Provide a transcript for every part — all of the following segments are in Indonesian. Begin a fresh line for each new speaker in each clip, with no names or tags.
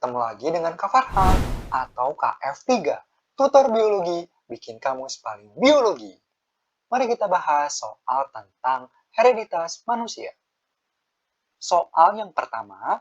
Ketemu lagi dengan Kak Farhan atau KF3, tutor biologi bikin kamus paling biologi. Mari kita bahas soal tentang hereditas manusia. Soal yang pertama,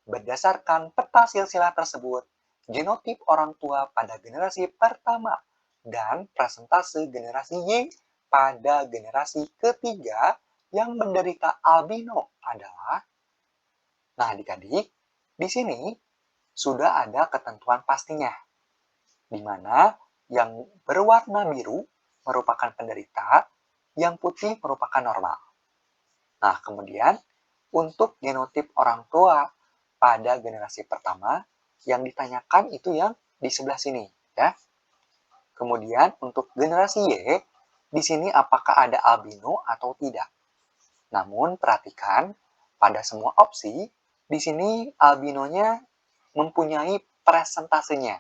berdasarkan peta silsilah tersebut, genotip orang tua pada generasi pertama dan presentase generasi Y pada generasi ketiga yang menderita albino adalah. Nah, adik-adik, di sini sudah ada ketentuan pastinya, di mana yang berwarna biru merupakan penderita, yang putih merupakan normal. Nah, kemudian untuk genotip orang tua pada generasi pertama, yang ditanyakan itu yang di sebelah sini, ya. Kemudian untuk generasi Y, di sini apakah ada albino atau tidak. Namun perhatikan pada semua opsi, di sini albinonya mempunyai presentasenya.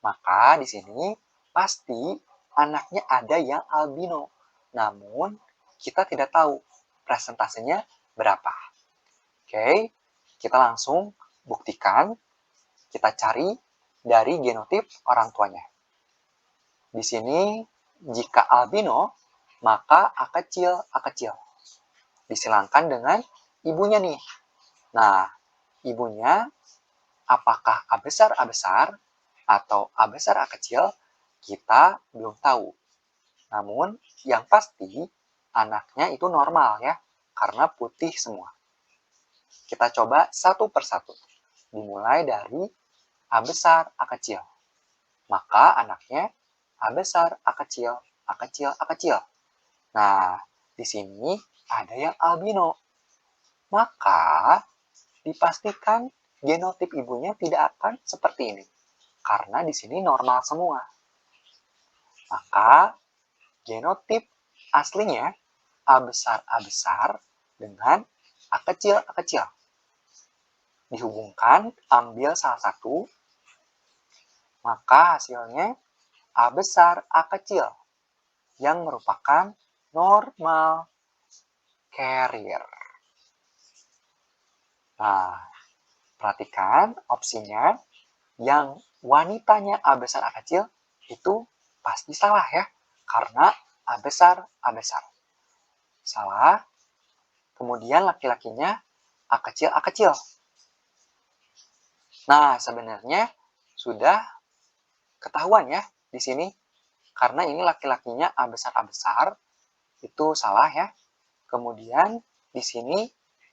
Maka di sini pasti anaknya ada yang albino. Namun kita tidak tahu presentasenya berapa. Oke, kita langsung buktikan. Kita cari dari genotip orang tuanya. Di sini jika albino, maka A kecil. Disilangkan dengan ibunya nih. Nah, ibunya apakah A besar atau A besar A kecil, kita belum tahu. Namun, yang pasti anaknya itu normal ya, karena putih semua. Kita coba satu persatu. Dimulai dari A besar A kecil. Maka anaknya A besar A kecil, A kecil, A kecil. Nah, di sini ada yang albino. Maka dipastikan genotip ibunya tidak akan seperti ini. Karena di sini normal semua. Maka genotip aslinya A besar dengan A kecil. Dihubungkan, ambil salah satu, maka hasilnya A besar A kecil yang merupakan normal carrier. Nah, perhatikan opsinya yang wanitanya A besar A kecil itu pasti salah ya, karena A besar. Salah. Kemudian laki-lakinya A kecil. Nah, sebenarnya sudah ketahuan ya di sini, karena ini laki-lakinya A besar itu salah ya. Kemudian di sini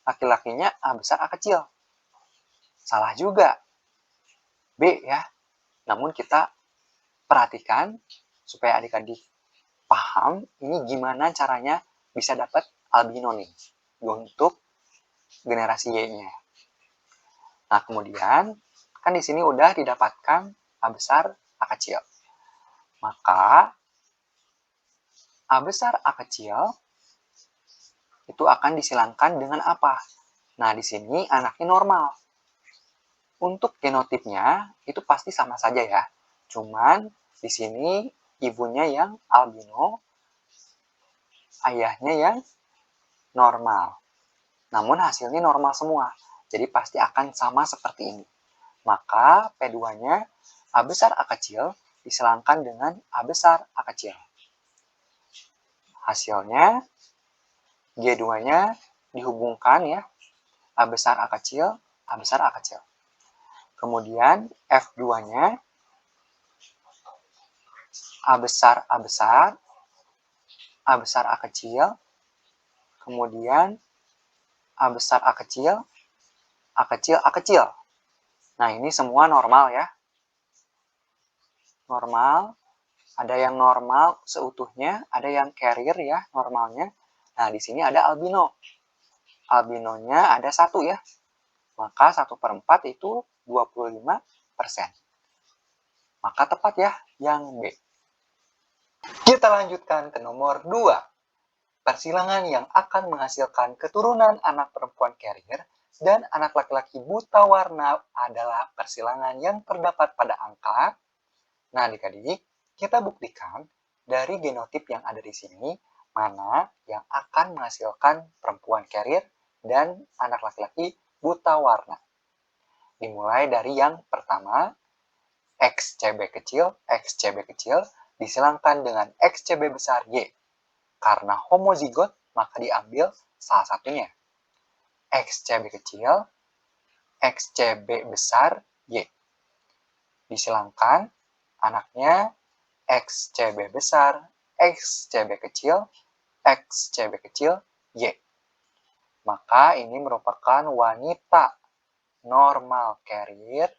laki-lakinya A besar A kecil. Salah juga. B ya. Namun kita perhatikan supaya adik-adik paham ini gimana caranya bisa dapat albino nih untuk generasi Y-nya. Nah, kemudian kan di sini udah didapatkan A besar A kecil. Maka A besar A kecil itu akan disilangkan dengan apa? Nah, di sini anaknya normal. Untuk genotipnya itu pasti sama saja ya. Cuman di sini ibunya yang albino, ayahnya yang normal. Namun hasilnya normal semua. Jadi pasti akan sama seperti ini. Maka P2-nya A besar A kecil disilangkan dengan A besar A kecil. Hasilnya G2-nya dihubungkan ya. A besar A kecil, A besar A kecil. Kemudian F2-nya A besar A besar A kecil, kemudian A besar A kecil, A kecil. Nah, ini semua normal ya. Normal, ada yang normal seutuhnya, ada yang carrier ya normalnya. Nah, di sini ada albino. Albinonya ada 1 ya. Maka 1/4 itu 25%. Maka tepat ya yang B. Kita lanjutkan ke nomor 2. Persilangan yang akan menghasilkan keturunan anak perempuan carrier dan anak laki-laki buta warna adalah persilangan yang terdapat pada angka. Nah, adik-adik, kita buktikan dari genotip yang ada di sini, mana yang akan menghasilkan perempuan carrier dan anak laki-laki buta warna. Dimulai dari yang pertama, XCB kecil disilangkan dengan XCB besar Y. Karena homozigot, maka diambil salah satunya. XCB kecil, XCB besar Y. Disilangkan, anaknya XCB besar, XCB kecil Y. Maka ini merupakan wanita normal carrier.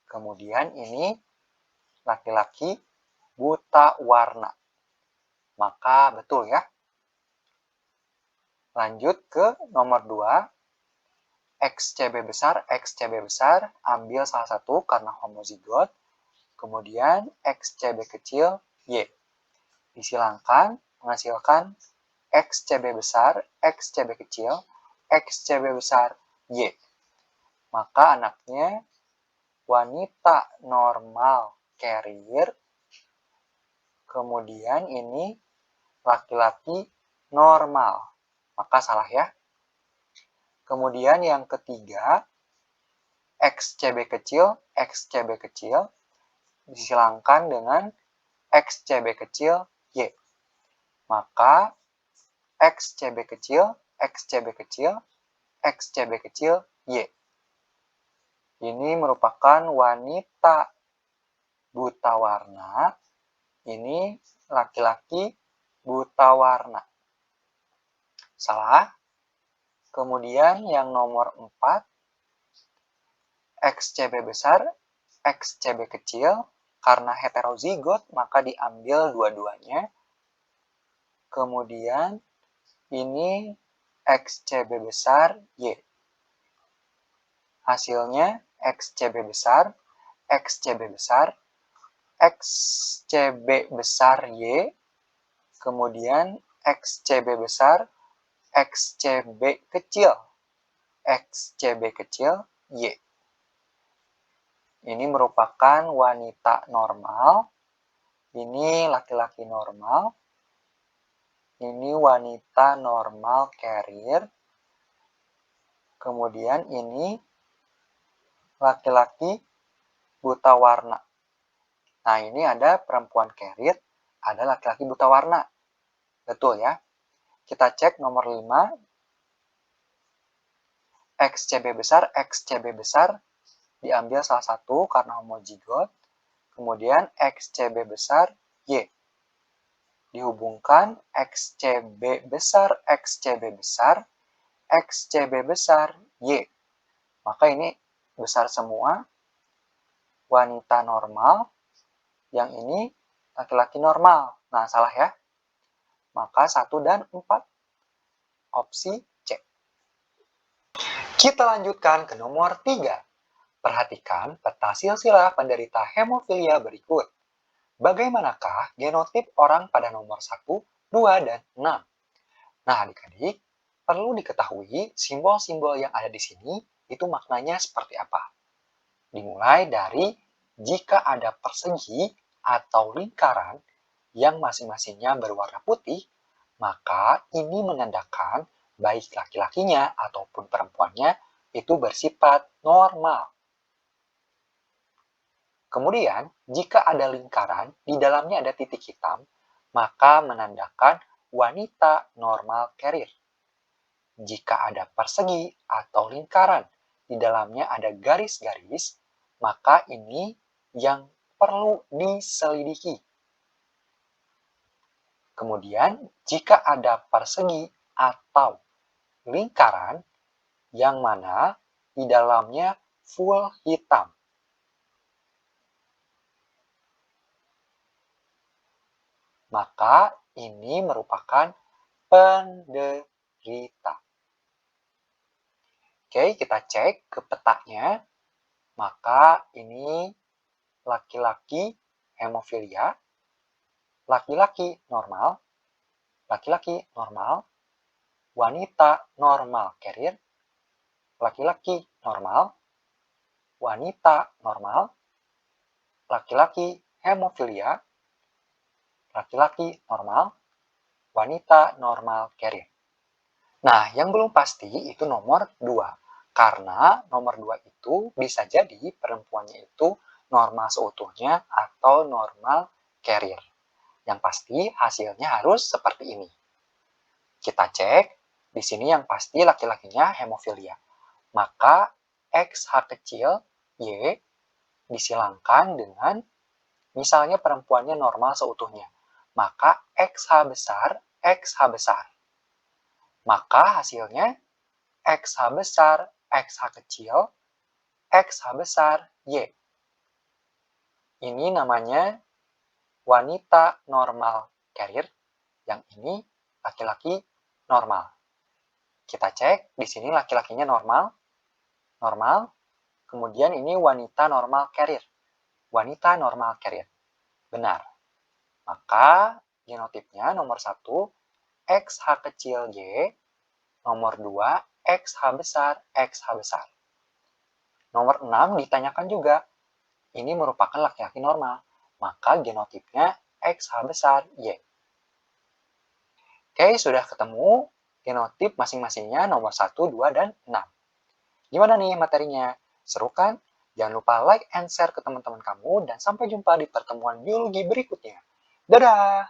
Kemudian ini laki-laki buta warna. Maka betul ya. Lanjut ke nomor 2. XCB besar, ambil salah satu karena homozigot. Kemudian XCB kecil Y. Disilangkan, menghasilkan XCB besar, XCB kecil, XCB besar Y. Maka anaknya wanita normal carrier. Kemudian ini laki-laki normal. Maka salah ya. Kemudian yang ketiga, XCB kecil disilangkan dengan XCB kecil Y. Maka XCB kecil Y. Ini merupakan wanita buta warna. Ini laki-laki buta warna. Salah. Kemudian yang nomor 4. XCB besar, XCB kecil. Karena heterozigot, maka diambil dua-duanya. Kemudian ini XCB besar Y. Hasilnya XCB besar, XCB besar Y. Kemudian XCB besar, XCB kecil Y. Ini merupakan wanita normal. Ini laki-laki normal. Ini wanita normal carrier. Kemudian ini laki-laki buta warna. Nah, ini ada perempuan carrier, ada laki-laki buta warna. Betul ya? Kita cek nomor 5. XCB besar diambil salah satu karena homozigot. Kemudian XCB besar Y. Dihubungkan XCB besar Y. Maka ini besar semua. Wanita normal. Yang ini laki-laki normal. Nah, salah ya. Maka 1 dan 4. Opsi C. Kita lanjutkan ke nomor 3. Perhatikan peta silsilah penderita hemofilia berikut. Bagaimanakah genotip orang pada nomor 1, 2, dan 6? Nah, adik-adik, perlu diketahui simbol-simbol yang ada di sini itu maknanya seperti apa. Dimulai dari jika ada persegi atau lingkaran yang masing-masingnya berwarna putih, maka ini menandakan baik laki-lakinya ataupun perempuannya itu bersifat normal. Kemudian, jika ada lingkaran, di dalamnya ada titik hitam, maka menandakan wanita normal carrier. Jika ada persegi atau lingkaran, di dalamnya ada garis-garis, maka ini yang perlu diselidiki. Kemudian, jika ada persegi atau lingkaran, yang mana di dalamnya full hitam, maka ini merupakan penderita. Oke, kita cek ke petanya. Maka ini laki-laki hemofilia, laki-laki normal, wanita normal carrier, laki-laki normal, wanita normal, laki-laki hemofilia, laki-laki normal, wanita normal carrier. Nah, yang belum pasti itu nomor 2. Karena nomor 2 itu bisa jadi perempuannya itu normal seutuhnya atau normal carrier. Yang pasti hasilnya harus seperti ini. Kita cek, di sini yang pasti laki-lakinya hemofilia. Maka XH kecil Y disilangkan dengan misalnya perempuannya normal seutuhnya. Maka XH besar, XH besar. Maka hasilnya XH besar, XH kecil, XH besar, Y. Ini namanya wanita normal carrier, yang ini laki-laki normal. Kita cek, di sini laki-lakinya normal, kemudian ini wanita normal carrier, benar. Maka genotipnya nomor 1, XH kecil Y, nomor 2, XH besar, XH besar. Nomor 6 ditanyakan juga, ini merupakan laki-laki normal, maka genotipnya XH besar Y. Oke, sudah ketemu genotip masing-masingnya nomor 1, 2, dan 6. Gimana nih materinya? Seru kan? Jangan lupa like and share ke teman-teman kamu, dan sampai jumpa di pertemuan biologi berikutnya. Dadah!